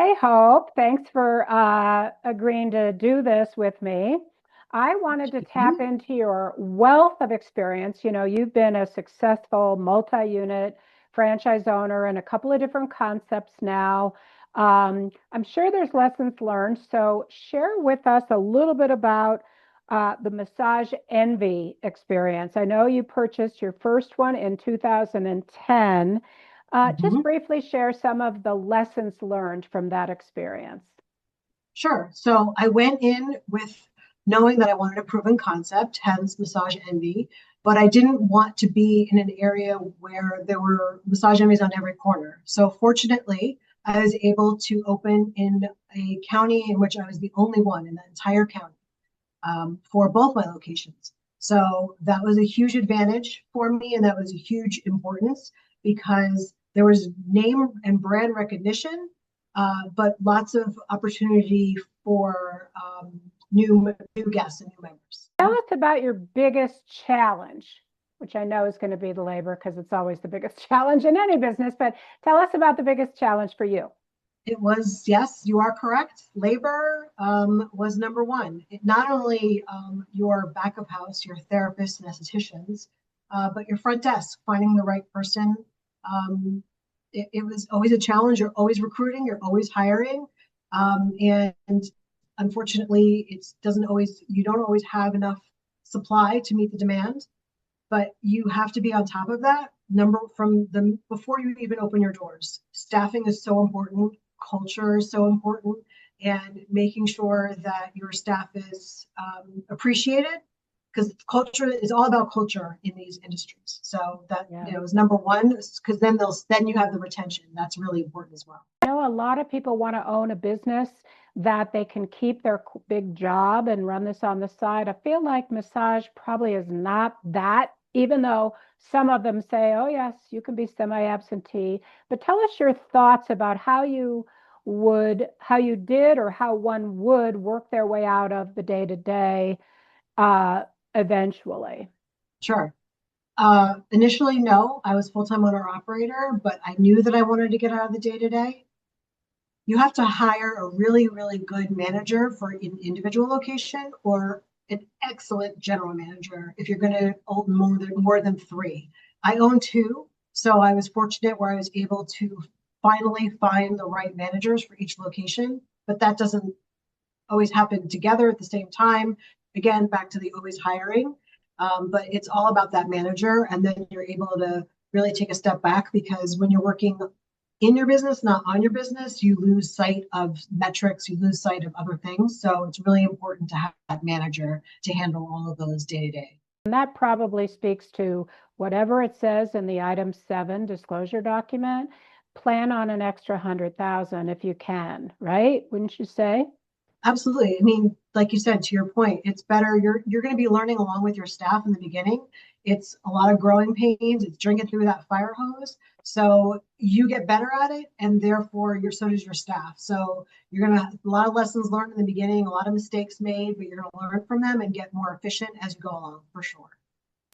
Hi, Hope. Thanks for agreeing to do this with me. I wanted to tap Mhm. into your wealth of experience. You know, you've been a successful multi-unit franchise owner in a couple of different concepts now. I'm sure there's lessons learned. So share with us a little bit about the Massage Envy experience. I know you purchased your first one in 2010. Just Mhm. briefly share some of the lessons learned from that experience. Sure. So I went in with knowing that I wanted a proven concept, hence Massage Envy, but I didn't want to be in an area where there were massage envies on every corner. So fortunately, I was able to open in a county in which I was the only one in the entire county for both my locations. So that was a huge advantage for me, and that was a huge importance because there was name and brand recognition, but lots of opportunity for new guests and new members. Tell us about your biggest challenge, which I know is going to be the labor because it's always the biggest challenge in any business, but tell us about the biggest challenge for you. It was, yes, you are correct. Labor was number one. Not only your back of house, your therapists and estheticians, but your front desk, finding the right person. It was always a challenge. You're always recruiting, you're always hiring. And unfortunately, it doesn't always, you don't always have enough supply to meet the demand, but you have to be on top of that number from the before you even open your doors. Staffing is so important, culture is so important, and making sure that your staff is appreciated because culture is all about culture in these industries. So that Yeah. is number one because then you have the retention. That's really important as well. I know a lot of people want to own a business that they can keep their big job and run this on the side. I feel like massage probably is not that, even though some of them say, oh, yes, you can be semi-absentee. But tell us your thoughts about how you did or how one would work their way out of the day-to-day uh, eventually. Sure. Initially, no, I was full-time owner operator, but I knew that I wanted to get out of the day-to-day. You have to hire a really, really good manager for an individual location or an excellent general manager if you're going to own more than three. I own two, so I was fortunate where I was able to finally find the right managers for each location, but that doesn't always happen together at the same time. Again, back to the always hiring. But it's all about that manager, and then you're able to really take a step back because when you're working in your business, not on your business, you lose sight of metrics, you lose sight of other things. So it's really important to have that manager to handle all of those day to day. And that probably speaks to whatever it says in the item 7 disclosure document. Plan on an extra 100,000 if you can, right? Wouldn't you say? Absolutely. I mean, like you said, to your point, it's better. You're going to be learning along with your staff in the beginning. It's a lot of growing pains. It's drinking through that fire hose. So you get better at it, and therefore so does your staff. So you're going to have a lot of lessons learned in the beginning, a lot of mistakes made, but you're going to learn from them and get more efficient as you go along, for sure.